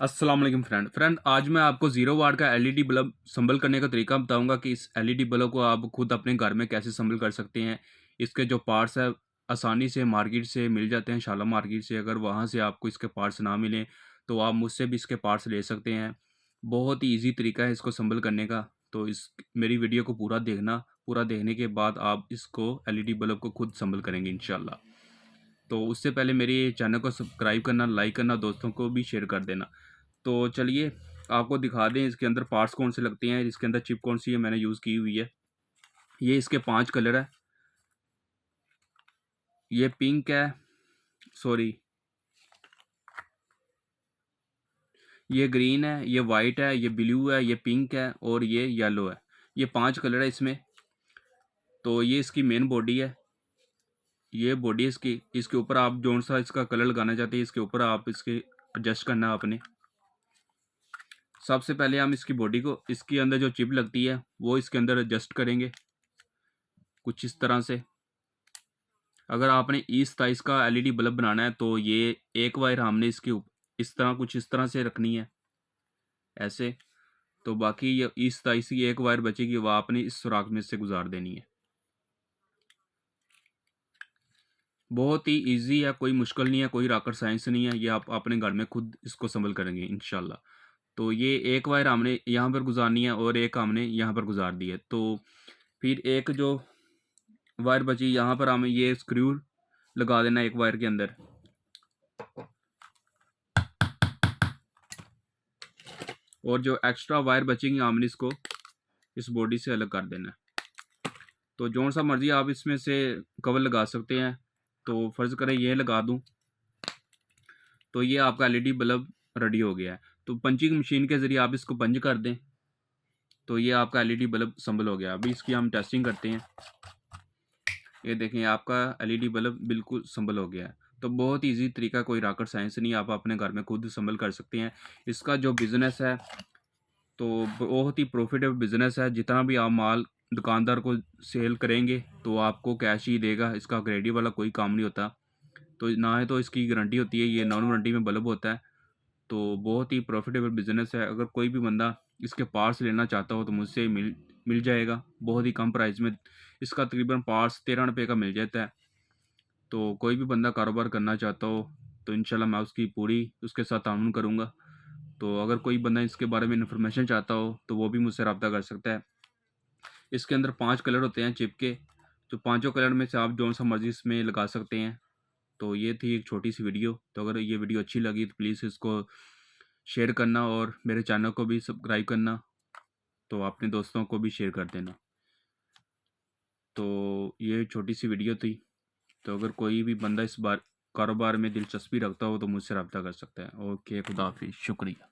अस्सलाम वालेकुम फ्रेंड आज मैं आपको 0 वाट का एलईडी बल्ब संभल करने का तरीका बताऊंगा कि इस एलईडी बल्ब को आप खुद अपने घर में कैसे संभल कर सकते हैं। इसके जो पार्ट्स है आसानी से मार्केट से मिल जाते हैं, शाला मार्केट से। अगर वहां से आपको इसके पार्ट्स ना मिलें तो आप मुझसे भी इसके पार्ट्स ले सकते हैं। बहुत ही ईजी तरीका है इसको संभल करने का। तो इस मेरी वीडियो को पूरा देखना, पूरा देखने के बाद आप इसको एलईडी बल्ब को खुद संभल करेंगे इंशाल्लाह। तो उससे पहले मेरे चैनल को सब्सक्राइब करना, लाइक करना, दोस्तों को भी शेयर कर देना। तो चलिए आपको दिखा दें इसके अंदर पार्ट्स कौन से लगते हैं, इसके अंदर चिप कौन सी है मैंने यूज़ की हुई है। ये इसके 5 कलर है। ये पिंक है, सॉरी, ये ग्रीन है, ये वाइट है, ये ब्लू है, ये पिंक है और ये येलो है। ये 5 कलर है इसमें। तो ये इसकी मेन बॉडी है। ये बॉडी है इसकी। इसके ऊपर आप जौन सा इसका कलर लगाना चाहते हैं इसके ऊपर आप इसके एडजस्ट करना आपने। सबसे पहले हम इसकी बॉडी को, इसके अंदर जो चिप लगती है वो इसके अंदर एडजस्ट करेंगे कुछ इस तरह से। अगर आपने इस साइज का एलईडी बल्ब बनाना है तो ये एक वायर हमने इसके इस तरह कुछ इस तरह से रखनी है, ऐसे। तो बाकी ये इस साइज की एक वायर बचेगी, वो आपने इस सुराख में से गुजार देनी है। बहुत ही इजी है, कोई मुश्किल नहीं है, कोई रॉकेट साइंस नहीं है। ये आप अपने घर में खुद इसको संभल करेंगे इंशाल्लाह। तो ये एक वायर हमने यहाँ पर गुजारनी है और एक हमने यहाँ पर गुजार दी है। तो फिर एक जो वायर बची यहाँ पर हमें ये स्क्रू लगा देना एक वायर के अंदर। और जो एक्स्ट्रा वायर बचेंगी हमने इसको इस बॉडी से अलग कर देना है। तो जो सा मर्जी आप इसमें से कवर लगा सकते हैं। तो फ़र्ज़ करें ये लगा दूं तो ये आपका एलईडी बल्ब रेडी हो गया है। तो पंचिंग मशीन के ज़रिए आप इसको पंच कर दें तो ये आपका एलईडी बल्ब संभल हो गया। अभी इसकी हम टेस्टिंग करते हैं। ये देखें आपका एलईडी बल्ब बिल्कुल संभल हो गया है। तो बहुत ईजी तरीका, कोई रॉकेट साइंस नहीं, आप अपने घर में खुद संभल कर सकते हैं। इसका जो बिज़नेस है तो बहुत ही प्रॉफिटेबल बिज़नेस है। जितना भी आप माल दुकानदार को सेल करेंगे तो आपको कैश ही देगा। इसका गारंटी वाला कोई काम नहीं होता। तो ना है तो इसकी गारंटी होती है, ये नॉन वारंटी में बल्ब होता है। तो बहुत ही प्रॉफिटेबल बिज़नेस है। अगर कोई भी बंदा इसके पार्ट्स लेना चाहता हो तो मुझसे मिल मिल जाएगा बहुत ही कम प्राइस में। इसका तकरीबन पार्ट्स 13 रुपये का मिल जाता है। तो कोई भी बंदा कारोबार करना चाहता हो तो इंशाल्लाह मैं उसकी पूरी उसके साथ ताउन करूँगा। तो अगर कोई बंदा इसके बारे में इन्फॉर्मेशन चाहता हो तो वो भी मुझसे रब्ता कर सकता है। इसके अंदर 5 कलर होते हैं चिप के। तो पाँचों कलर में से आप जो सा मर्ज़ी इसमें लगा सकते हैं। तो ये थी एक छोटी सी वीडियो। तो अगर ये वीडियो अच्छी लगी तो प्लीज़ इसको शेयर करना और मेरे चैनल को भी सब्सक्राइब करना। तो अपने दोस्तों को भी शेयर कर देना। तो ये छोटी सी वीडियो थी। तो अगर कोई भी बंदा इस बार कारोबार में दिलचस्पी रखता हो तो मुझसे रब्ता कर सकता है। ओके, खुदा हाफिज़, शुक्रिया।